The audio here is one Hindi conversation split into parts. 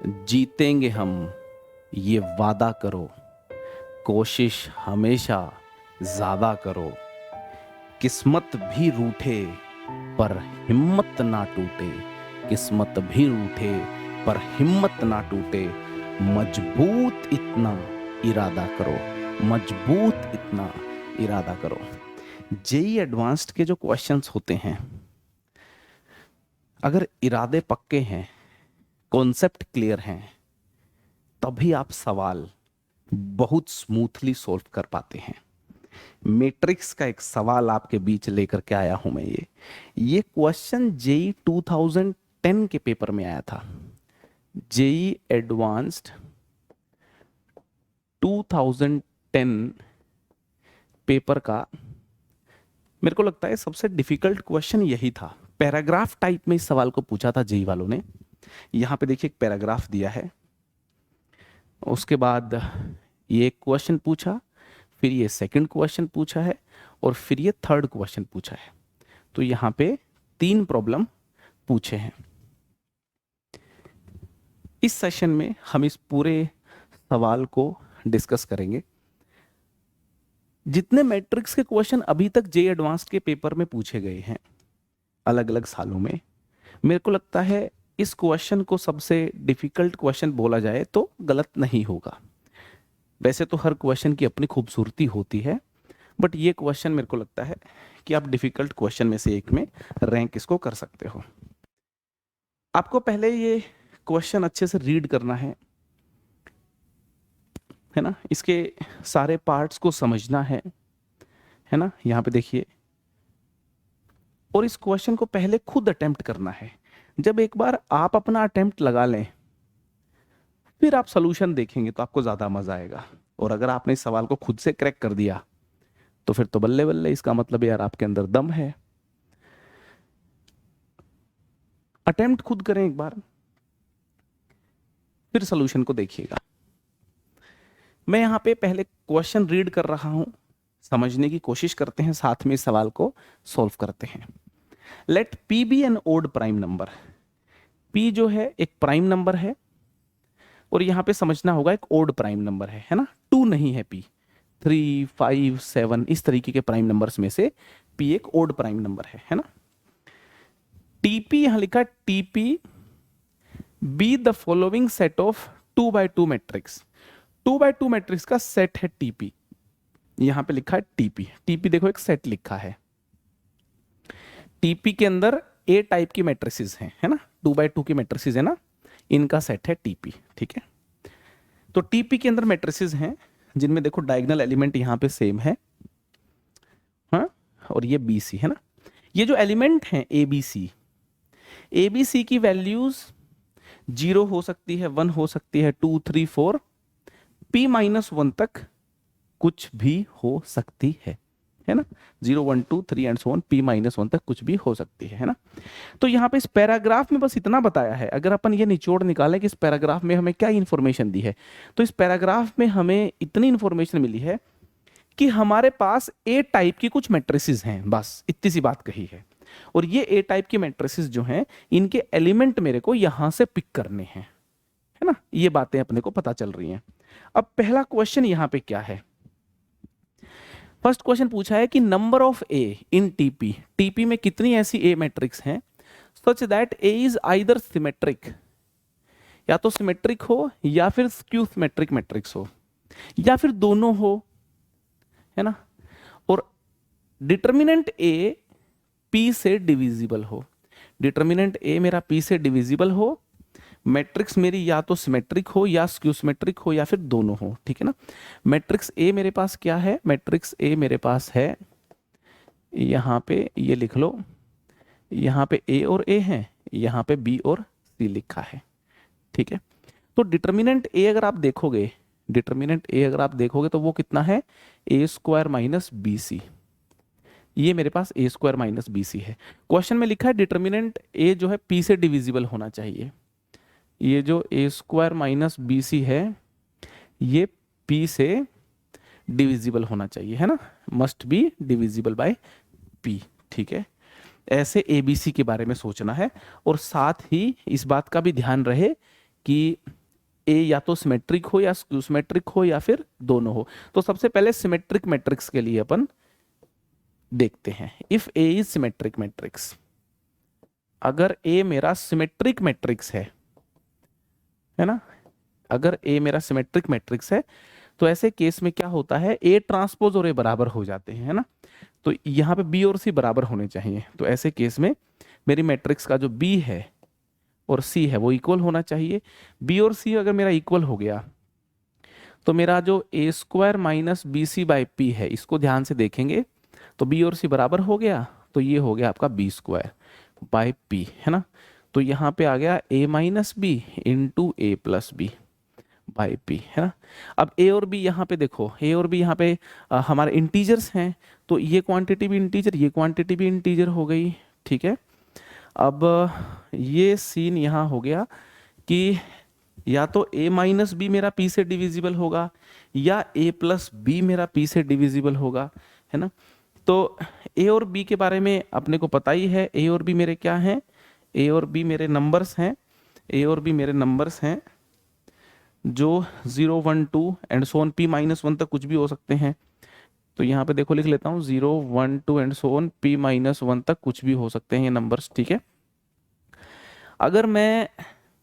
जीतेंगे हम, ये वादा करो, कोशिश हमेशा ज्यादा करो। किस्मत भी रूठे पर हिम्मत ना टूटे, किस्मत भी रूठे पर हिम्मत ना टूटे। मजबूत इतना इरादा करो, मजबूत इतना इरादा करो। जेई एडवांस्ड के जो क्वेश्चंस होते हैं, अगर इरादे पक्के हैं, कॉन्सेप्ट क्लियर हैं, तभी आप सवाल बहुत स्मूथली सॉल्व कर पाते हैं। मैट्रिक्स का एक सवाल आपके बीच लेकर के आया हूं मैं। ये क्वेश्चन जेई 2010 के पेपर में आया था। जेई एडवांस्ड 2010 पेपर का मेरे को लगता है सबसे डिफिकल्ट क्वेश्चन यही था। पैराग्राफ टाइप में इस सवाल को पूछा था जेई वालों ने। यहां पे देखिए एक पैराग्राफ दिया है, उसके बाद ये एक क्वेश्चन पूछा, फिर ये सेकंड क्वेश्चन पूछा है, और फिर ये थर्ड क्वेश्चन पूछा है। तो यहां पे 3 प्रॉब्लम पूछे हैं। इस सेशन में हम इस पूरे सवाल को डिस्कस करेंगे। जितने मैट्रिक्स के क्वेश्चन अभी तक जेई एडवांस्ड के पेपर में पूछे गए हैं अलग अलग सालों में, मेरे को लगता है इस क्वेश्चन को सबसे डिफिकल्ट क्वेश्चन बोला जाए तो गलत नहीं होगा। वैसे तो हर क्वेश्चन की अपनी खूबसूरती होती है, बट ये क्वेश्चन मेरे को लगता है कि आप डिफिकल्ट क्वेश्चन में से एक में रैंक इसको कर सकते हो। आपको पहले ये क्वेश्चन अच्छे से रीड करना है ना, इसके सारे पार्ट्स को समझना है ना। यहाँ पे देखिए, और इस क्वेश्चन को पहले खुद अटेम्प्ट करना है। जब एक बार आप अपना अटेम्प्ट लगा लें, फिर आप सॉल्यूशन देखेंगे तो आपको ज्यादा मजा आएगा। और अगर आपने इस सवाल को खुद से क्रैक कर दिया तो फिर तो बल्ले बल्ले, इसका मतलब यार आपके अंदर दम है। अटेम्प्ट खुद करें एक बार, फिर सॉल्यूशन को देखिएगा। मैं यहां पे पहले क्वेश्चन रीड कर रहा हूं, समझने की कोशिश करते हैं, साथ में इस सवाल को सॉल्व करते हैं। Let p be an odd prime number. P जो है एक प्राइम नंबर है, और यहां पे समझना होगा एक ओड प्राइम नंबर है ना। 2 नहीं है पी, 3, 5, 7 इस तरीके के प्राइम नंबर्स में से पी एक ओड प्राइम नंबर है ना। टीपी यहां लिखा, TP be the following set of 2x2 matrix. 2x2 matrix का सेट है टीपी। यहां पे लिखा है टीपी। टीपी देखो एक सेट लिखा है। टीपी के अंदर ए टाइप की मैट्रिसेस हैं, है ना, 2x2 की मैट्रिसेस है ना, इनका सेट है टीपी। ठीक है, तो टीपी के अंदर मैट्रिसेस हैं जिनमें देखो डायगोनल एलिमेंट यहां पे सेम है, हाँ, और ये बीसी है ना। ये जो एलिमेंट हैं एबीसी, एबीसी की वैल्यूज 0 हो सकती है, 1 हो सकती है, 2, 3, 4, P-1 तक कुछ भी हो सकती है ना। 0, 1, 2, 3 एंड सो ऑन, P-1 तक कुछ भी हो सकती है ना। तो यहां पे इस पैराग्राफ में बस इतना बताया है। अगर अपन ये निचोड़ निकालें कि इस पैराग्राफ में हमें क्या इंफॉर्मेशन दी है, तो इस पैराग्राफ में हमें इतनी इंफॉर्मेशन मिली है कि हमारे पास ए टाइप की कुछ मैट्रिसेस हैं, बस इतनी सी बात कही है। और ये ए टाइप की मैट्रिसेस जो हैं, इनके एलिमेंट मेरे को यहां से पिक करने हैं, है ना। ये बातें अपने को पता चल रही हैं। अब पहला क्वेश्चन यहां पे क्या है। फर्स्ट क्वेश्चन पूछा है कि number of A in TP, TP में कितनी ऐसी ए मैट्रिक्स हैं such that A is either symmetric, या तो सिमेट्रिक हो या फिर स्क्यू सिमेट्रिक मैट्रिक्स हो, या फिर दोनों हो, है ना। और डिटर्मिनेंट ए पी से डिविजिबल हो। डिटर्मिनेंट ए मेरा पी से डिविजिबल हो, मैट्रिक्स मेरी या तो सिमेट्रिक हो या स्क्यू सिमेट्रिक हो या फिर दोनों हो। ठीक है ना। मैट्रिक्स ए मेरे पास क्या है, मैट्रिक्स ए मेरे पास है, यहां पे ये लिख लो, यहां पे ए और ए है, यहां पे बी और सी लिखा है। ठीक है, तो डिटर्मिनेंट ए अगर आप देखोगे, डिटर्मिनेंट ए अगर आप देखोगे तो वो कितना है, ए स्क्वायर माइनस बी सी। ये मेरे पास ए स्क्वायर माइनस बी सी है। क्वेश्चन में लिखा है डिटर्मिनेंट ए जो है पी से डिविजिबल होना चाहिए। ये जो ए स्क्वायर माइनस बी सी है, ये पी से डिविजिबल होना चाहिए, है ना, must be divisible by P. ठीक है, ऐसे एबीसी के बारे में सोचना है, और साथ ही इस बात का भी ध्यान रहे कि ए या तो सिमेट्रिक हो या स्क्यू सिमेट्रिक हो या फिर दोनों हो। तो सबसे पहले सिमेट्रिक मैट्रिक्स के लिए अपन देखते हैं। If A is symmetric matrix, अगर ए मेरा सिमेट्रिक मैट्रिक्स है ना, अगर ए मेरा सिमेट्रिक मैट्रिक्स है तो ऐसे केस में क्या होता है, ए ट्रांसपोज और ए बराबर हो जाते हैं, है ना। तो यहाँ पे बी और सी बराबर होने चाहिए। तो ऐसे केस में मेरी मैट्रिक्स का जो बी है और सी है वो इक्वल होना चाहिए। बी और सी अगर मेरा इक्वल हो गया तो मेरा जो A square minus B C by P है, इसको ध्यान से देखेंगे तो बी और सी बराबर हो गया, तो ये हो गया आपका बी स्क्वायर बाई पी, है ना। तो यहाँ पे आ गया A minus B into A plus B by P, है ना। अब ए और बी यहाँ पे देखो, ए और बी यहाँ पे हमारे इंटीजर्स हैं, तो ये क्वांटिटी भी इंटीजर, ये क्वांटिटी भी इंटीजर हो गई, ठीक है। अब ये सीन यहाँ हो गया कि या तो a माइनस बी मेरा p से डिविजिबल होगा या a प्लस बी मेरा p से डिविजिबल होगा, है ना। तो a और b के बारे में अपने को पता ही है, a और b मेरे क्या हैं, a और b मेरे नंबर्स हैं, a और b मेरे नंबर्स हैं जो 0 1 2 and so on p minus 1 तक कुछ भी हो सकते हैं। तो यहाँ पे देखो लिख लेता हूँ 0 1 2 and so on p minus 1 तक कुछ भी हो सकते हैं ये नंबर्स, ठीक है। अगर मैं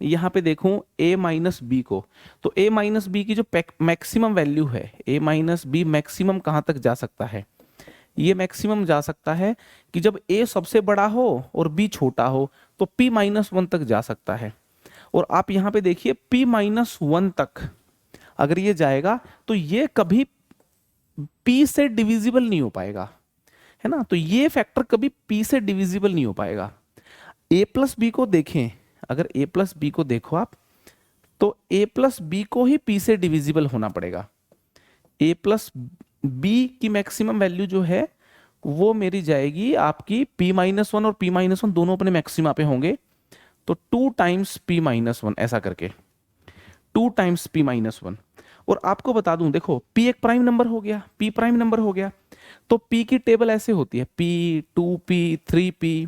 यहाँ पे देखूं a माइनस बी को, तो a माइनस बी की जो मैक्सिमम वैल्यू है, a माइनस बी मैक्सिमम कहाँ तक जा सकता है, ये मैक्सिमम जा सकता है कि जब a सबसे बड़ा हो और b छोटा हो तो p माइनस 1 तक जा सकता है। और आप यहाँ पे देखिए p माइनस 1 तक अगर ये जाएगा तो ये कभी p से डिविजिबल नहीं हो पाएगा, है ना। तो ये फैक्टर कभी p से डिविजिबल नहीं हो पाएगा। a प्लस बी को देखें, अगर a प्लस बी को देखो आप, तो a प्लस बी को ही p से डिविजिबल होना पड़ेगा। a प्लस बी की मैक्सिमम वैल्यू जो है वो मेरी जाएगी आपकी p माइनस 1 और p माइनस 1 दोनों अपने मैक्सिमा पे होंगे, तो 2 टाइम्स p माइनस 1 ऐसा करके 2 टाइम्स p माइनस 1। और आपको बता दूं देखो p एक प्राइम नंबर हो गया, p प्राइम नंबर हो गया, तो p की टेबल ऐसे होती है p 2p 3p,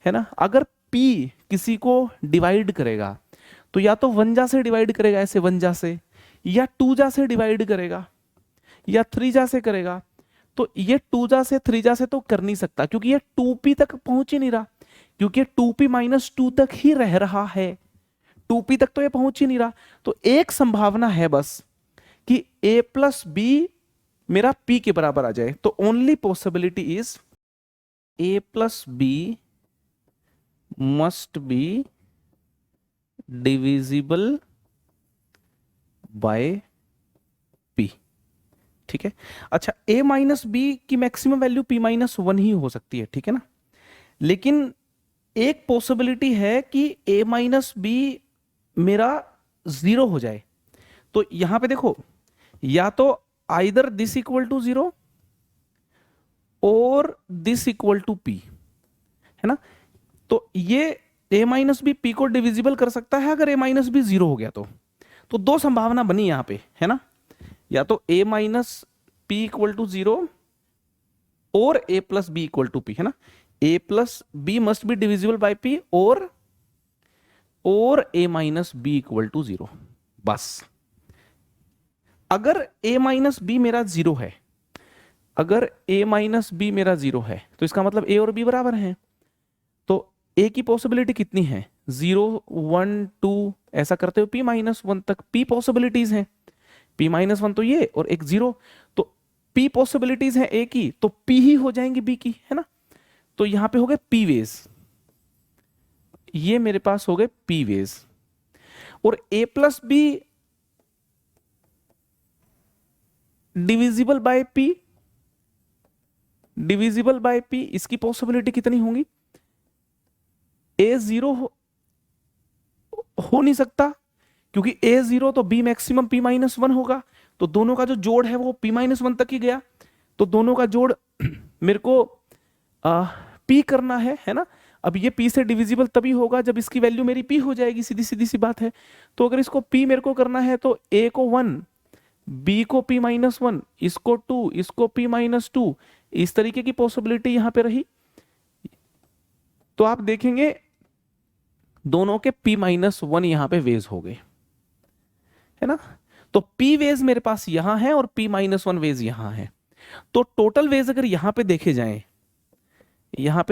है ना। अगर p किसी को डिवाइड करेगा तो या तो 1 जा से डिवाइड करेगा, ऐसे 1 जा से, या 2 जा से डिवाइड करेगा, या 3 जा से करेगा। तो ये 2 जा से 3 जा से तो कर नहीं सकता क्योंकि ये 2p तक पहुंच ही नहीं रहा, क्योंकि 2p माइनस 2 तक ही रह रहा है, 2p तक तो ये पहुंच ही नहीं रहा। तो एक संभावना है बस कि a प्लस बी मेरा p के बराबर आ जाए। तो only possibility is a plus b must be divisible by p, ठीक है। अच्छा a माइनस बी की मैक्सिमम वैल्यू p माइनस 1 ही हो सकती है, ठीक है ना। लेकिन एक पॉसिबिलिटी है कि a माइनस बी मेरा 0 हो जाए। तो यहां पे देखो या तो आइदर दिस इक्वल टू 0 और दिस इक्वल टू p, है ना। तो ये a माइनस बी पी को डिविजिबल कर सकता है अगर a माइनस बी 0 हो गया तो दो संभावना बनी यहां पे, है ना। या तो a minus p equal to 0 और a plus b equal to p, है ना। a plus b must be divisible by p और a minus b equal to 0। बस अगर a माइनस बी मेरा 0 है, अगर a माइनस बी मेरा 0 है तो इसका मतलब a और b बराबर हैं। तो a की पॉसिबिलिटी कितनी है, 0 1 2 ऐसा करते हुए p माइनस 1 तक p पॉसिबिलिटीज हैं। p माइनस 1 तो ये और एक 0, तो p पॉसिबिलिटीज है a की, तो p ही हो जाएंगी b की, है ना। तो यहां पे हो गए p वेज, ये मेरे पास हो गए p वेज। और a plus B divisible by p, divisible by p, इसकी पॉसिबिलिटी कितनी होंगी, a 0 हो नहीं सकता क्योंकि a 0 तो b मैक्सिमम p माइनस 1 होगा, तो दोनों का जो जोड़ है वो p माइनस 1 तक ही गया, तो दोनों का जोड़ मेरे को p करना है ना। अब ये p से डिविजिबल तभी होगा जब इसकी वैल्यू मेरी p हो जाएगी, सीधी सीधी सी बात है। तो अगर इसको p मेरे को करना है तो a को 1, b को p माइनस 1, इसको 2, इसको p माइनस 2, इस तरीके की पॉसिबिलिटी यहां पे रही। तो आप देखेंगे दोनों के p-1 यहां पे वेज हो गए, है ना। तो p वेज मेरे पास यहां है और p-1 वेज यहां है। तो टोटल वेज अगर यहां पे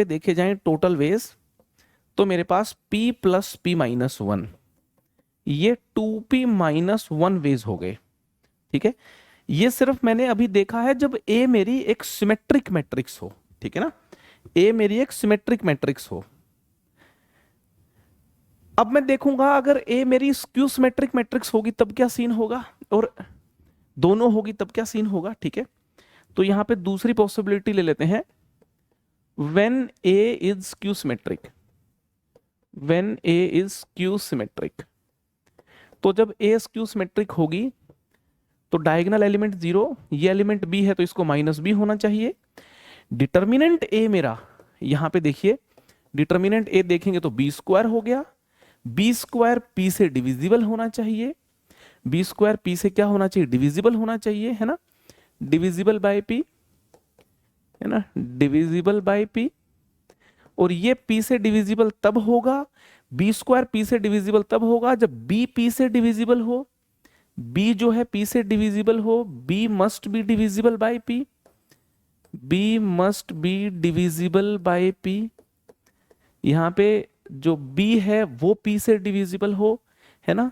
देखे जाएं टोटल वेज, तो मेरे पास p प्लस p-1 ये 2p-1 वेज हो गए, ठीक है। ये सिर्फ मैंने अभी देखा है जब A मेरी एक सिमेट्रिक मैट्रिक्स हो, ठीक है ना, A मेरी एक सिमेट्रिक मैट्रिक्स हो। अब मैं देखूंगा अगर A मेरी स्क्यू सिमेट्रिक मैट्रिक्स होगी तब क्या सीन होगा, और दोनों होगी तब क्या सीन होगा, ठीक है। तो यहां पे दूसरी पॉसिबिलिटी ले लेते हैं, when A is skew symmetric, when A is skew symmetric, तो जब A स्क्यू सिमेट्रिक होगी तो डायगोनल एलिमेंट 0, ये एलिमेंट B है तो इसको -B होना चाहिए। डिटर्मिनेंट A मेरा यहां पे देखिए, डिटर्मिनेंट A देखेंगे तो B² हो गया, B² P से डिविजिबल होना चाहिए, B² P से क्या होना चाहिए, डिविजिबल होना चाहिए, है ना, डिविजिबल बाय P, है ना, डिविजिबल बाय P। और ये P से डिविजिबल तब होगा, B² P से डिविजिबल तब होगा जब B P से डिविजिबल हो, B जो है P से डिविजिबल हो, B must be divisible by P, B must be divisible by P। यहां पे जो B है वो P से डिविजिबल हो, है ना,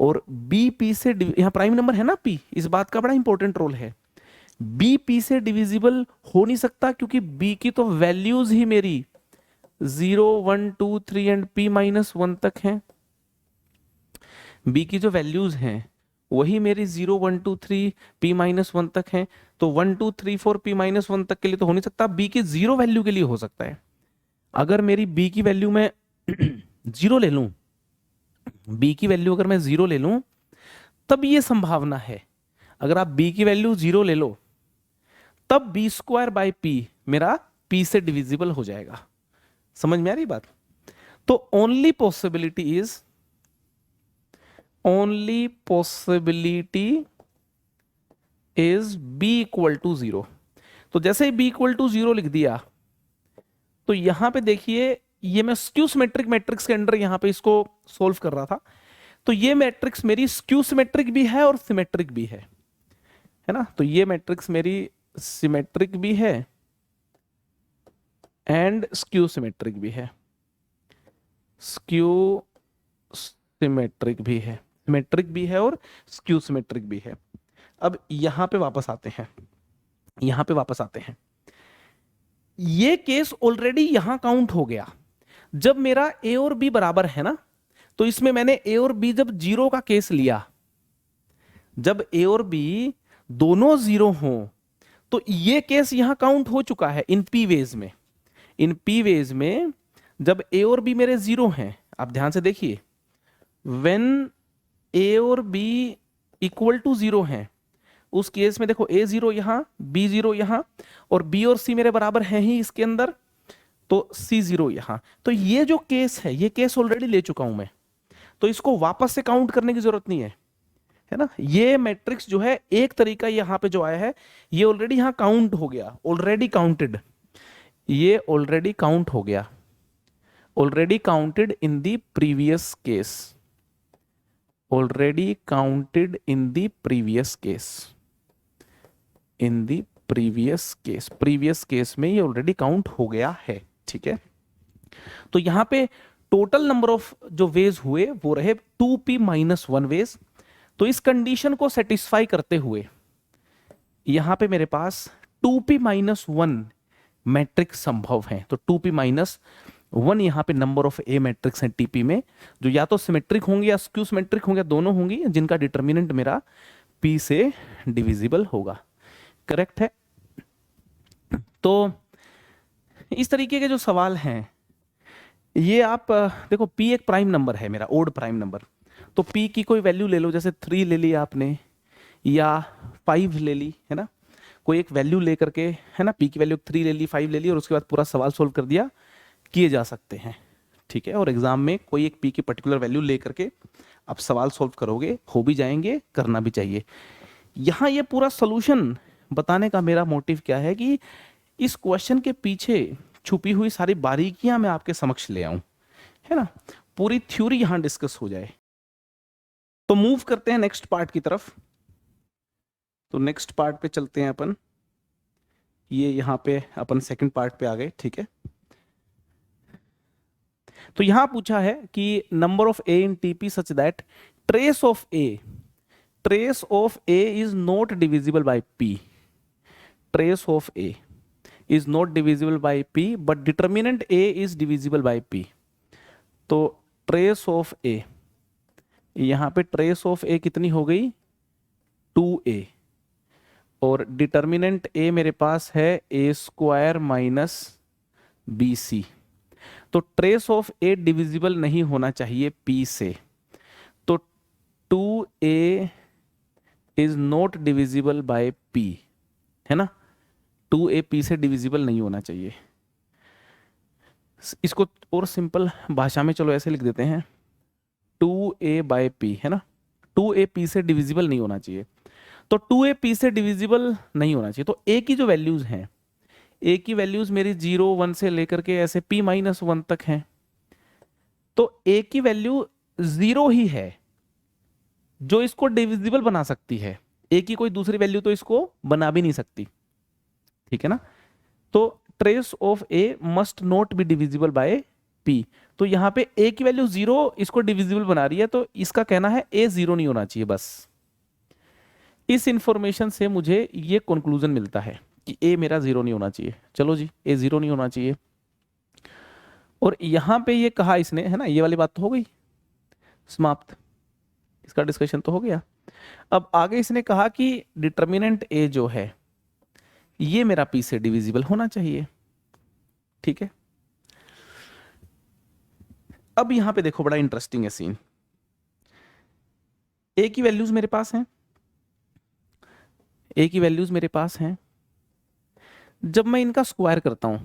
और B P से यहां प्राइम नंबर है ना P, इस बात का बड़ा इंपॉर्टेंट रोल है। B P से डिविजिबल हो नहीं सकता क्योंकि B की तो वैल्यूज ही मेरी 0, 1, 2, 3 एंड p-1 तक हैं। B की जो वैल्यूज हैं वही मेरी 0, 1, 2, 3 p-1 तक हैं। तो 1, 2, 3, 4 p-1 तक के लिए तो हो नहीं सकता, B की 0 वैल्यू के लिए हो सकता है। अगर मेरी B की वैल्यू मैं 0 ले लूं, B की वैल्यू अगर मैं 0 ले लूं, तब ये संभावना है, अगर आप B की वैल्यू 0 ले लो तब B² बाय P मेरा P से डिविजिबल हो जाएगा। समझ में आ रही बात। तो ओनली पॉसिबिलिटी इज B = 0। तो जैसे ही B = 0 लिख दिया तो यहां पे देखिए, ये मैं स्क्यू सिमेट्रिक मैट्रिक्स के अंडर यहां पे इसको सोल्व कर रहा था, तो ये मैट्रिक्स मेरी स्क्यू सिमेट्रिक भी है और सिमेट्रिक भी है ना। तो ये मैट्रिक्स मेरी सिमेट्रिक भी है एंड स्क्यू सिमेट्रिक भी है, स्क्यू सिमेट्रिक भी है, सिमेट्रिक भी है और स्क्यू सिमेट्रिक भी है। अब यहां पे वापस आते हैं, ये केस ऑलरेडी यहां काउंट हो गया जब मेरा A और B बराबर है ना। तो इसमें मैंने A और B जब 0 का केस लिया, जब A और B दोनों 0 हो, तो ये केस यहां काउंट हो चुका है इन P वेज में। इन P वेज में जब A और B मेरे 0 हैं, आप ध्यान से देखिए, when A और B = 0 हैं, उस केस में देखो A0 यहां, B0 यहां, और B और C मेरे बराबर हैं ही इसके अंदर, तो C0 यहां। तो ये जो केस है, ये केस ऑलरेडी ले चुका हूं मैं, तो इसको वापस से काउंट करने की जरूरत नहीं है ना। ये मैट्रिक्स जो है, एक तरीका यहां पे जो आया है, ये ऑलरेडी यहां काउंट हो गया, ऑलरेडी काउंटेड, ये ऑलरेडी काउंट हो गया, already counted in the previous case, already counted in the previous case, in the previous case में ये ऑलरेडी काउंट हो गया है, ठीक है। तो यहां पे टोटल नंबर ऑफ जो वेज हुए वो रहे 2p-1 वेज। तो इस कंडीशन को सेटिस्फाई करते हुए यहां पे मेरे पास 2p-1 मैट्रिक्स संभव है। तो 2p-1 यहां पे नंबर ऑफ ए मैट्रिक्स हैं टीपी में, जो या तो सिमेट्रिक होंगे या स्क्यू सिमेट्रिक होंगे, दोनों होंगी, जिनका डिटर्मिनेंट मेरा p से डिविजिबल होगा। करेक्ट है। तो इस तरीके के जो सवाल हैं, ये आप देखो, p एक प्राइम नंबर है मेरा, ओड प्राइम नंबर। तो p की कोई वैल्यू ले लो, जैसे 3 ले ली आपने या 5 ले ली, है ना, कोई एक वैल्यू लेकर के, है ना, p की वैल्यू 3 ले ली, 5 ले ली, और उसके बाद पूरा सवाल सोल्व कर दिया, किए जा सकते हैं, ठीक है। और एग्जाम में कोई एक p की पर्टिकुलर वैल्यू लेकर के आप सवाल सोल्व करोगे, हो भी जाएंगे, करना भी चाहिए। यहाँ ये पूरा सोल्यूशन बताने का मेरा मोटिव क्या है कि इस क्वेश्चन के पीछे छुपी हुई सारी बारीकियां मैं आपके समक्ष ले आऊं, है ना। पूरी थ्योरी यहां डिस्कस हो जाए। तो मूव करते हैं नेक्स्ट पार्ट की तरफ। तो नेक्स्ट पार्ट पे चलते हैं अपन। ये यहां पे अपन सेकंड पार्ट पे आ गए, ठीक है। तो यहां पूछा है कि number of A in TP such that trace of A is not divisible by P. Trace of A is not divisible by P but determinant A is divisible by P. तो ट्रेस ऑफ ए, यहां पे ट्रेस ऑफ ए कितनी हो गई 2a, और डिटर्मिनेंट ए मेरे पास है ए स्क्वायर माइनस बी सी। तो ट्रेस ऑफ ए डिविजिबल नहीं होना चाहिए p से। तो 2a is not divisible by p, है ना। 2a p से डिविजिबल नहीं होना चाहिए। इसको और सिंपल भाषा में चलो ऐसे लिख देते हैं, 2a बाय p, है ना। 2a p से डिविजिबल नहीं होना चाहिए। तो 2a p से डिविजिबल नहीं होना चाहिए। तो a की जो वैल्यूज हैं, a की वैल्यूज मेरी 0 1 से लेकर के ऐसे p माइनस 1 तक हैं। तो a की वैल्यू 0 ही है जो इसको डिविजिबल बना सकती है। a की कोई दूसरी वैल्यू तो इसको बना भी नहीं सकती, ठीक है ना। तो trace of a must not be divisible by p। तो यहां पे a की वैल्यू 0 इसको डिविजिबल बना रही है, तो इसका कहना है a 0 नहीं होना चाहिए। बस इस इंफॉर्मेशन से मुझे ये कंक्लूजन मिलता है कि a मेरा 0 नहीं होना चाहिए। चलो जी, a 0 नहीं होना चाहिए। और यहां पे ये कहा इसने, है ना, ये वाली बात तो हो गई समाप्त, इसका डिस्कशन तो हो गया। अब आगे इसने कहा कि डिटर्मिनेंट a जो है ये मेरा p से डिविजिबल होना चाहिए, ठीक है। अब यहां पे देखो बड़ा इंटरेस्टिंग है सीन। a की वैल्यूज मेरे पास हैं, a की वैल्यूज मेरे पास हैं। जब मैं इनका स्क्वायर करता हूं,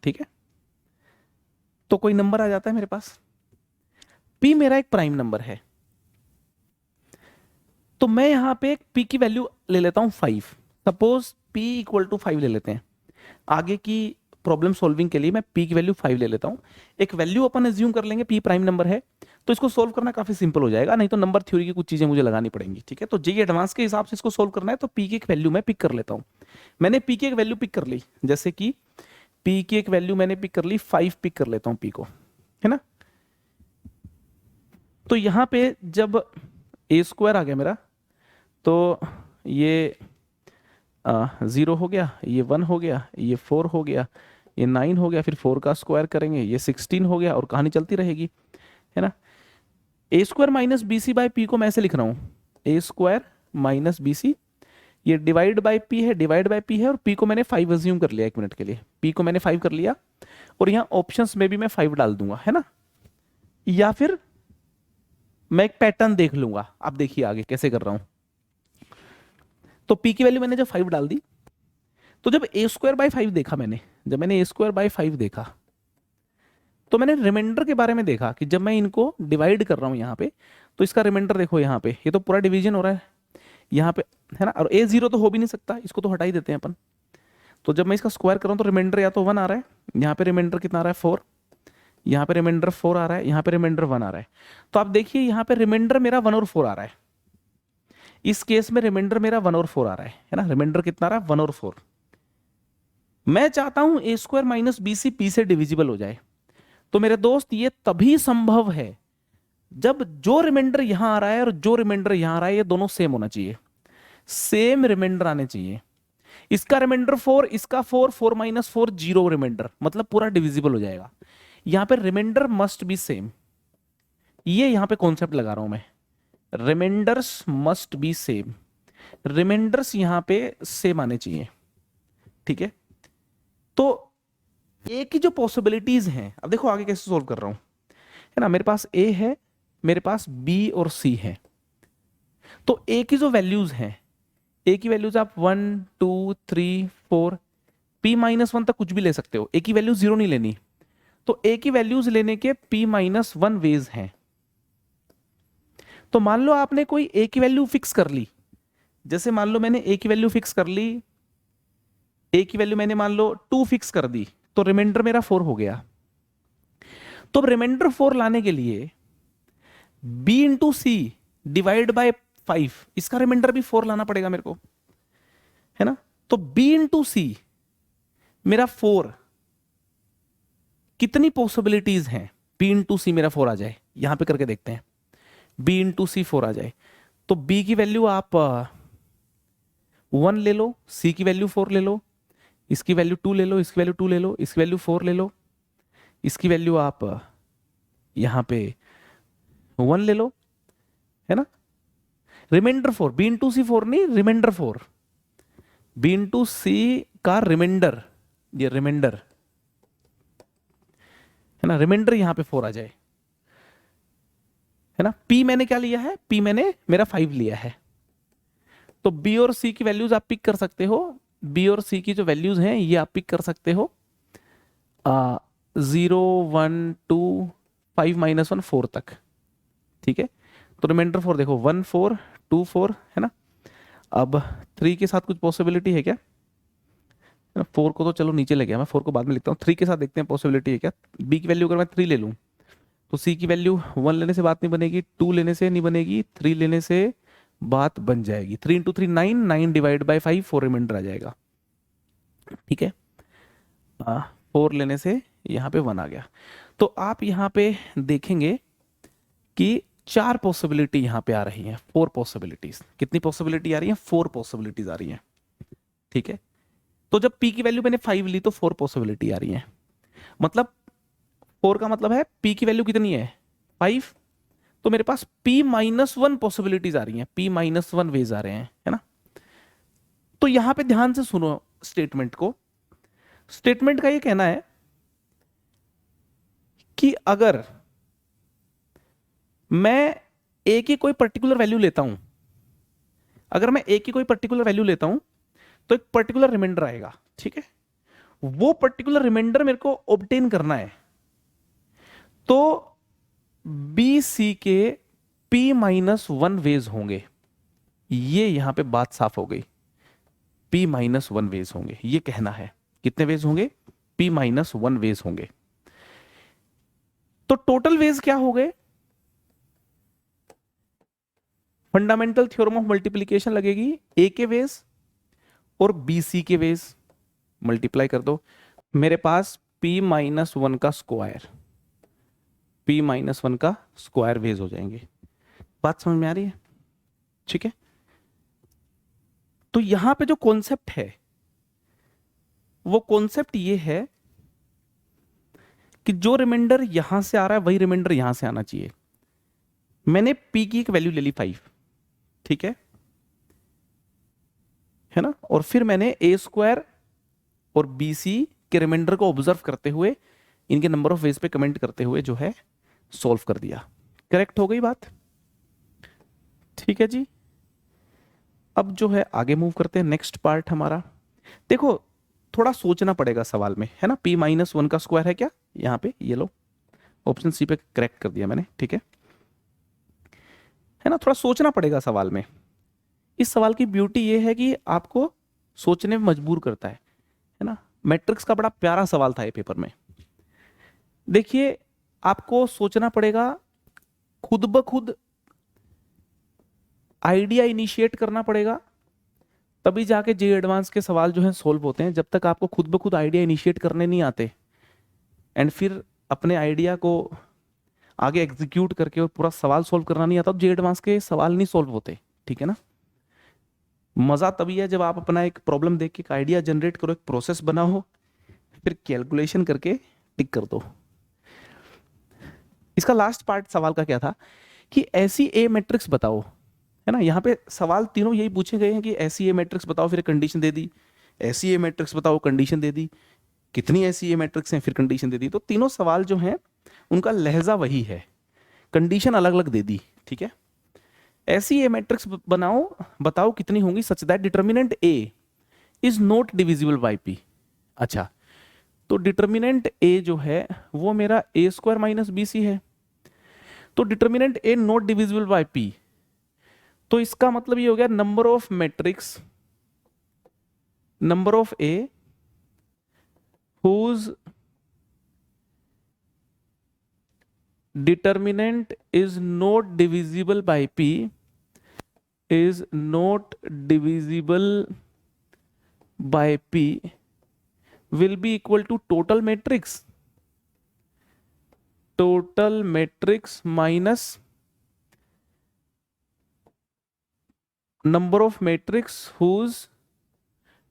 ठीक है, तो कोई नंबर आ जाता है मेरे पास। p मेरा एक प्राइम नंबर है, तो मैं यहां पे एक p की वैल्यू ले लेता हूं 5। सपोज p इक्वल टू 5 ले लेते हैं। आगे की प्रॉब्लम सॉल्विंग के लिए मैं p की वैल्यू 5 ले लेता हूं। एक वैल्यू अपन एज्यूम कर लेंगे, p प्राइम नंबर है, तो इसको सोल्व करना काफी सिंपल हो जाएगा। नहीं तो नंबर थ्योरी की कुछ चीजें मुझे लगानी पड़ेंगी, ठीक है। तो जेई एडवांस के हिसाब से इसको सोल्व करना है, तो p की एक वैल्यू मैं पिक कर लेता हूं। मैंने p की एक वैल्यू पिक कर ली, जैसे कि p की एक वैल्यू मैंने पिक कर ली 5, पिक कर लेता हूं p को, है ना। तो यहां पे जब a स्क्वायर आ गया मेरा, तो ये 0 हो गया, ये 1 हो गया, ये 4 हो गया, ये 9 हो गया, फिर 4 का स्क्वायर करेंगे, ये 16 हो गया, और कहानी चलती रहेगी, है ना। A square minus B C by P को मैं ऐसे लिख रहा हूं, A square minus B C, ये डिवाइड बाय पी है, डिवाइड बाय पी है, और पी को मैंने 5 अज्यूम कर लिया। 1 मिनट के लिए पी को मैंने 5 कर लिया, और यहाँ ऑप्शंस में भी मैं 5 डाल दूंगा, है ना। या फिर मैं एक पैटर्न देख लूंगा, आप देखिए आगे कैसे कर रहा हूं। तो p की वैल्यू मैंने जब 5 डाल दी, तो जब a स्क्वायर बाई 5 देखा मैंने, जब मैंने a स्क्वायर बाई 5 देखा, तो मैंने रिमाइंडर के बारे में देखा कि जब मैं इनको डिवाइड कर रहा हूं यहां पे, तो इसका रिमाइंडर देखो, यहां पे ये तो पूरा डिवीजन हो रहा है यहां पे, है ना। और a 0 तो हो भी नहीं सकता, इसको तो हटा ही देते हैं अपन। तो जब मैं इसका स्क्वायर कर रहा हूं तो रिमाइंडर या तो 1 आ रहा है, यहाँ पे रिमाइंडर कितना आ रहा है 4, यहाँ पे रिमाइंडर 4 आ रहा है, यहाँ पे रिमाइंडर 1 आ रहा है। तो आप देखिए यहाँ पे रिमाइंडर मेरा 1 और 4 आ रहा है। इस केस में रिमाइंडर मेरा 1 और 4 आ रहा है ना। रिमाइंडर कितना आ रहा है 1 और 4। मैं चाहता हूं A square minus B C P से डिविजिबल हो जाए। तो मेरे दोस्त ये तभी संभव है जब जो रिमाइंडर यहां आ रहा है और जो रिमाइंडर यहां आ रहा है ये दोनों सेम होना चाहिए, सेम रिमाइंडर आने चाहिए। इसका रिमाइंडर 4, इसका 4, 4 माइनस 4 0 रिमाइंडर, मतलब पूरा डिविजिबल हो जाएगा। यहां पे रिमाइंडर मस्ट बी सेम, ये यहां पे कॉन्सेप्ट लगा रहा हूं मैं, remainders must be same. Remainders यहां पे सेम आने चाहिए, ठीक है। तो ए की जो पॉसिबिलिटीज हैं, अब देखो आगे कैसे सोल्व कर रहा हूं, है ना। मेरे पास ए है, मेरे पास बी और सी है। तो ए की जो वैल्यूज हैं, ए की वैल्यूज आप 1 2 3 4 p माइनस 1 तक कुछ भी ले सकते हो। ए की वैल्यू 0 नहीं लेनी। तो ए की वैल्यूज लेने के p माइनस 1 वेज हैं। तो मान लो आपने कोई ए की वैल्यू फिक्स कर ली, जैसे मान लो मैंने ए की वैल्यू फिक्स कर ली, ए की वैल्यू मैंने मान लो 2 फिक्स कर दी, तो रिमाइंडर मेरा 4 हो गया। तो अब रिमाइंडर 4 लाने के लिए b into C divide by 5, इसका रिमाइंडर भी 4 लाना पड़ेगा मेरे को, है ना। तो b इंटू सी मेरा 4, कितनी पॉसिबिलिटीज हैं b इंटू सी मेरा 4 आ जाए, यहां पे करके देखते हैं। b इंटू सी 4 आ जाए तो b की वैल्यू आप 1 ले लो, c की वैल्यू 4 ले लो, इसकी वैल्यू 2 ले लो, इसकी वैल्यू 2 ले लो, इसकी वैल्यू 4 ले लो, इसकी वैल्यू आप यहां पे 1 ले लो, है ना। रिमाइंडर 4, b इंटू सी 4 नहीं, रिमाइंडर 4, b इंटू सी का रिमाइंडर, ये रिमाइंडर है ना, रिमाइंडर यहां पे 4 आ जाए, है ना। p मैंने क्या लिया है, p मैंने मेरा 5 लिया है। तो b और c की वैल्यूज आप पिक कर सकते हो, b और c की जो वैल्यूज हैं ये आप पिक कर सकते हो 0 1 2 5 -1 4 तक, ठीक है। तो रिमाइंडर 4 देखो 1 4 2 4, है ना। अब 3 के साथ कुछ पॉसिबिलिटी है क्या, 4 को तो चलो नीचे ले गया, मैं 4 को बाद में लिखता हूँ। 3 के साथ देखते हैं पॉसिबिलिटी है क्या। b की वैल्यू अगर मैं 3 ले लूँ तो c की वैल्यू 1 लेने से बात नहीं बनेगी, 2 लेने से नहीं बनेगी, 3 लेने से बात बन जाएगी। 3 इंटू 3 9, 9 डिवाइड बाई 5 4 रिमाइंडर आ जाएगा, ठीक है। 4 लेने से यहाँ पे 1 आ गया। तो आप यहाँ पे देखेंगे कि 4 पॉसिबिलिटी यहाँ पे आ रही हैं, 4 पॉसिबिलिटीज। कितनी पॉसिबिलिटी आ रही है, 4 पॉसिबिलिटीज आ रही हैं, ठीक है। तो जब p की वैल्यू मैंने 5 ली तो 4 पॉसिबिलिटी आ रही है, मतलब 4 का मतलब है p की वैल्यू कितनी है 5, तो मेरे पास p -1 पॉसिबिलिटीज आ रही हैं, p -1 वेज आ रहे हैं, है ना। तो यहां पे ध्यान से सुनो स्टेटमेंट को। स्टेटमेंट का ये कहना है कि अगर मैं a की कोई पर्टिकुलर वैल्यू लेता हूं, अगर मैं a की कोई पर्टिकुलर वैल्यू लेता हूं तो एक पर्टिकुलर रिमाइंडर आएगा, ठीक है। वो पर्टिकुलर रिमाइंडर मेरे को ऑब्टेन करना है, तो बी सी के p -1 वेज होंगे, ये यहां पे बात साफ हो गई। p -1 वेज होंगे, ये कहना है। कितने वेज होंगे, p -1 वेज होंगे। तो टोटल वेज क्या हो गए, फंडामेंटल थ्योरम ऑफ मल्टीप्लीकेशन लगेगी, a के वेज और बी सी के वेज मल्टीप्लाई कर दो, मेरे पास p -1 का स्क्वायर, p -1 का स्क्वायर वेज हो जाएंगे। बात समझ में आ रही है, ठीक है। तो यहां पे जो कॉन्सेप्ट है वो कॉन्सेप्ट ये है कि जो रिमाइंडर यहां से आ रहा है वही रिमाइंडर यहां से आना चाहिए। मैंने p की एक वैल्यू ले ली 5, ठीक है ना, और फिर मैंने a स्क्वायर और bc के रिमाइंडर को ऑब्जर्व करते हुए इनके नंबर ऑफ वेज पे कमेंट करते हुए जो है सॉल्व कर दिया। करेक्ट हो गई बात, ठीक है जी। अब जो है आगे मूव करते हैं, नेक्स्ट पार्ट हमारा। देखो थोड़ा सोचना पड़ेगा सवाल में, है ना। p -1 का स्क्वायर है क्या, यहाँ पे ये लो, ऑप्शन सी पे करेक्ट कर दिया मैंने, ठीक है ना। थोड़ा सोचना पड़ेगा सवाल में। इस सवाल की ब्यूटी ये है कि आपको सोचने में मजबूर करता है ना। मैट्रिक्स का बड़ा प्यारा सवाल था ये पेपर में। देखिए आपको सोचना पड़ेगा, खुद ब खुद आइडिया इनिशिएट करना पड़ेगा, तभी जाके जे एडवांस के सवाल जो हैं सोल्व होते हैं। जब तक आपको खुद ब खुद आइडिया इनिशिएट करने नहीं आते एंड फिर अपने आइडिया को आगे एग्जीक्यूट करके और पूरा सवाल सोल्व करना नहीं आता, तो जे एडवांस के सवाल नहीं सोल्व होते, ठीक है ना। मजा तभी है जब आप अपना एक प्रॉब्लम देख के एक आइडिया जनरेट करो, एक प्रोसेस बनाओ, फिर कैलकुलेशन करके टिक कर दो। इसका लास्ट पार्ट सवाल का क्या था कि ऐसी ए मैट्रिक्स बताओ, है ना। यहाँ पे सवाल तीनों यही पूछे गए हैं कि ऐसी ए मैट्रिक्स बताओ, फिर कंडीशन दे दी, ऐसी ए मैट्रिक्स बताओ, कंडीशन दे दी, कितनी ऐसी ए मैट्रिक्स हैं, फिर कंडीशन दे दी। तो तीनों सवाल जो हैं उनका लहजा वही है, कंडीशन अलग अलग दे दी, ठीक है। ऐसी ए मैट्रिक्स बनाओ, बताओ कितनी होंगी such that determinant A is not divisible by P. अच्छा, तो डिटर्मिनेंट ए जो है वो मेरा ए स्क्वायर माइनस बी सी है, तो determinant A not divisible by P, तो इसका मतलब ये हो गया number of matrix, number of A whose determinant is not divisible by p, is not divisible by p will be equal to total matrix minus number of matrix whose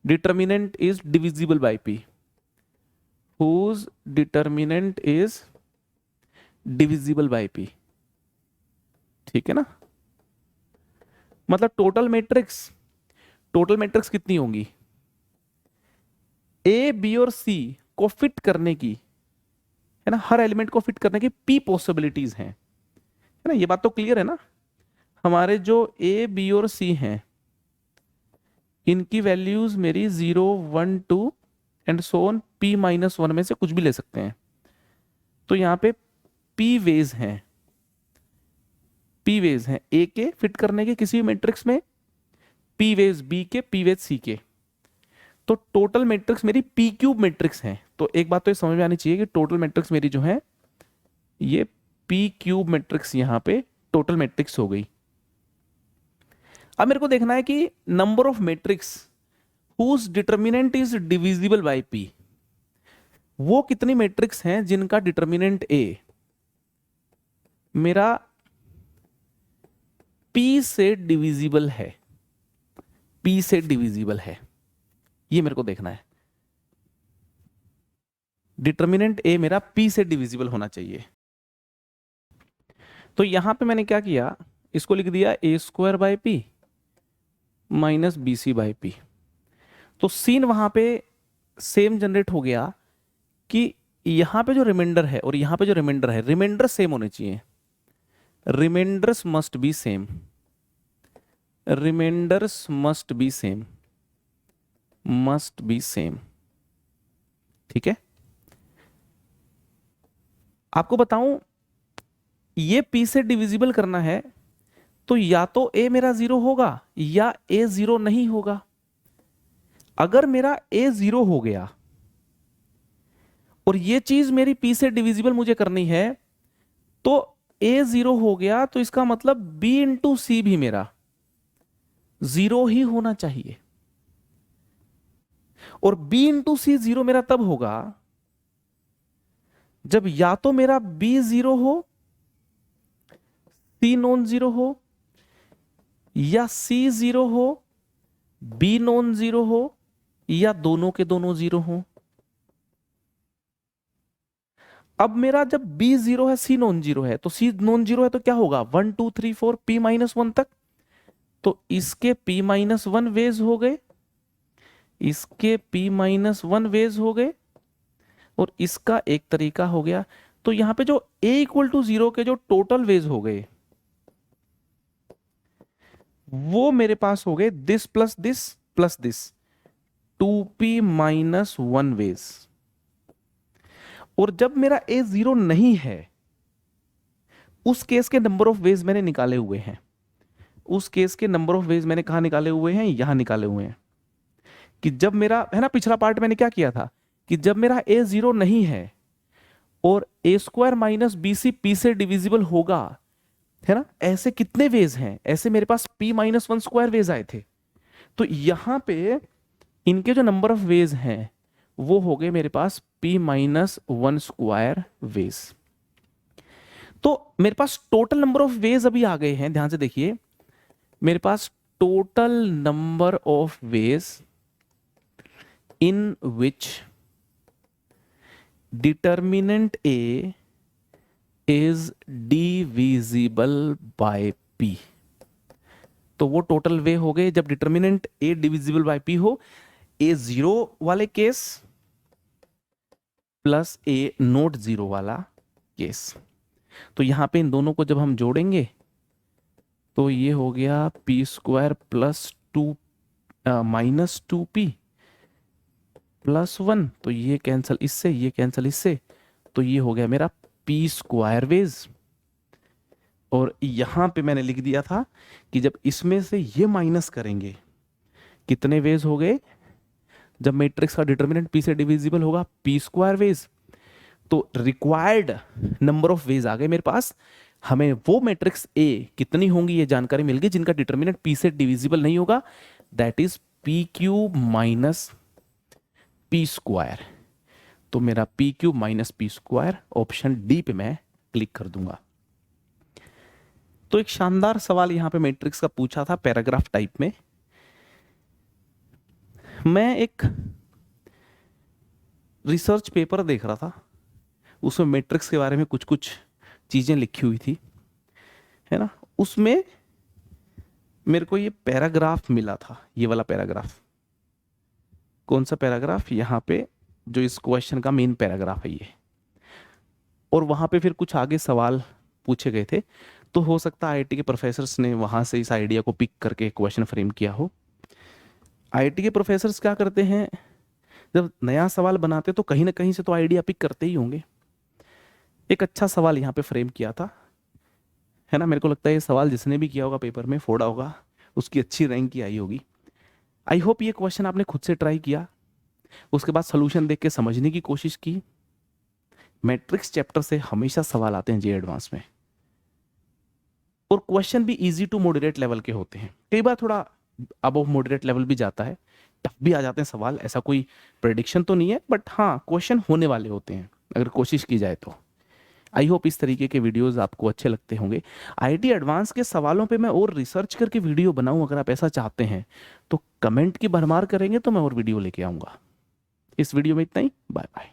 determinant is divisible by p, whose determinant is divisible by p। ठीक है ना, मतलब टोटल मैट्रिक्स कितनी होंगी, ए बी और सी को फिट करने की, है ना, हर एलिमेंट को फिट करने की पी पॉसिबिलिटीज हैं, है ना, ये बात तो क्लियर है ना। हमारे जो ए बी और सी हैं इनकी वैल्यूज मेरी 0 1 2 एंड सो ऑन p -1 में से कुछ भी ले सकते हैं। तो यहाँ पे p वेज हैं, ए के फिट करने के किसी भी मैट्रिक्स में, p वेज बी के, p वेज सी के। तो टोटल मैट्रिक्स मेरी p क्यूब मैट्रिक्स है। तो एक बात तो ये समझ में आनी चाहिए कि टोटल मैट्रिक्स मेरी जो है ये p क्यूब मैट्रिक्स यहाँ पे टोटल मैट्रिक्स हो गई। अब मेरे को देखना है कि number of matrix whose determinant is divisible by p, वो कितनी मैट्रिक्स हैं जिनका डिटर्मिनेंट a मेरा p से डिविजिबल है, p से डिविजिबल है, ये मेरे को देखना है। डिटर्मिनेंट a मेरा p से डिविजिबल होना चाहिए। तो यहां पे मैंने क्या किया, इसको लिख दिया a² by p minus bc by p। तो सीन वहां पे सेम जनरेट हो गया कि यहां पे जो रिमाइंडर है और यहां पे जो रिमाइंडर है, रिमाइंडर सेम होने चाहिए, remainders must be same, remainders must be same, must be same. ठीक है, आपको बताऊं ये p से डिविजिबल करना है तो या तो a मेरा 0 होगा या a 0 नहीं होगा। अगर मेरा a 0 हो गया और ये चीज मेरी p से डिविजिबल मुझे करनी है तो a 0 हो गया, तो इसका मतलब b इंटू सी भी मेरा 0 ही होना चाहिए। और b इंटू सी 0 मेरा तब होगा जब या तो मेरा b 0 हो, c नॉन 0 हो, या c 0 हो, b नॉन 0 हो, या दोनों के दोनों 0 हो। अब मेरा जब b 0 है, c नॉन 0 है, तो c नॉन 0 है तो क्या होगा 1 2 3 4 p -1 तक। तो इसके p -1 वेज हो गए, इसके p -1 वेज हो गए, और इसका एक तरीका हो गया। तो यहां पे जो a = 0 के जो टोटल वेज हो गए वो मेरे पास हो गए this plus this 2p -1 veg. और जब मेरा a 0 नहीं है उस केस के नंबर ऑफ वेज मैंने निकाले हुए हैं, उस केस के नंबर ऑफ वेज मैंने कहा निकाले हुए हैं, यहां निकाले हुए हैं कि जब मेरा, है ना, पिछला पार्ट मैंने क्या किया था कि जब मेरा a 0 नहीं है और a² माइनस bc p से डिविजिबल होगा, है ना, ऐसे कितने वेज हैं, ऐसे मेरे पास p -1² वेज आए थे। तो यहां पे इनके जो नंबर ऑफ वेज हैं वो हो गए मेरे पास p -1² वेज। तो मेरे पास टोटल नंबर ऑफ वेज अभी आ गए हैं, ध्यान से देखिए, मेरे पास total number of ways in which determinant a is divisible by p। तो वो टोटल वे हो गए जब determinant a divisible by p हो, a 0 वाले केस प्लस a नॉट 0 वाला केस। तो यहां पे इन दोनों को जब हम जोड़ेंगे तो ये हो गया p² प्लस 2 -2p +1। तो ये कैंसिल इससे, ये कैंसिल इससे, तो ये हो गया मेरा p² वेज। और यहां पे मैंने लिख दिया था कि जब इसमें से ये माइनस करेंगे कितने वेज हो गए, जब मैट्रिक्स का डिटर्मिनेंट p से डिविजिबल होगा p² वेज, तो रिक्वायर्ड नंबर ऑफ वेज आ गए मेरे पास। हमें वो मैट्रिक्स ए कितनी होंगी ये जानकारी मिल गई जिनका डिटर्मिनेंट पी से डिविजिबल नहीं होगा, that is P cube minus P square. तो मेरा P cube minus P square option D पे मैं क्लिक कर दूंगा। तो एक शानदार सवाल यहां पे मैट्रिक्स का पूछा था पैराग्राफ टाइप में। मैं एक रिसर्च पेपर देख रहा था, उसमें मैट्रिक्स के बारे में कुछ कुछ चीजें लिखी हुई थी, है ना। उसमें मेरे को ये पैराग्राफ मिला था, ये वाला पैराग्राफ। कौन सा पैराग्राफ? यहाँ पे जो इस क्वेश्चन का मेन पैराग्राफ है ये। और वहां पे फिर कुछ आगे सवाल पूछे गए थे, तो हो सकता है आईआईटी के प्रोफेसर्स ने वहां से इस आइडिया को पिक करके क्वेश्चन फ्रेम किया हो। आईआईटी के प्रोफेसर्स क्या करते हैं, जब नया सवाल बनाते तो कहीं ना कहीं से तो आइडिया पिक करते ही होंगे। एक अच्छा सवाल यहाँ पे फ्रेम किया था, है ना। मेरे को लगता है ये सवाल जिसने भी किया होगा पेपर में, फोड़ा होगा, उसकी अच्छी रैंक की आई होगी। आई होप ये क्वेश्चन आपने खुद से ट्राई किया, उसके बाद सोल्यूशन देख के समझने की कोशिश की। मैट्रिक्स चैप्टर से हमेशा सवाल आते हैं जे एडवांस में, और क्वेश्चन भी इजी टू मॉडरेट लेवल के होते हैं। कई बार थोड़ा अबव मॉडरेट लेवल भी जाता है, टफ भी आ जाते हैं सवाल। ऐसा कोई प्रेडिक्शन तो नहीं है, बट हाँ क्वेश्चन होने वाले होते हैं अगर कोशिश की जाए तो। आई होप इस तरीके के वीडियोस आपको अच्छे लगते होंगे। आईआईटी एडवांस के सवालों पे मैं और रिसर्च करके वीडियो बनाऊं, अगर आप ऐसा चाहते हैं तो कमेंट की भरमार करेंगे तो मैं और वीडियो लेके आऊंगा। इस वीडियो में इतना ही, बाय बाय।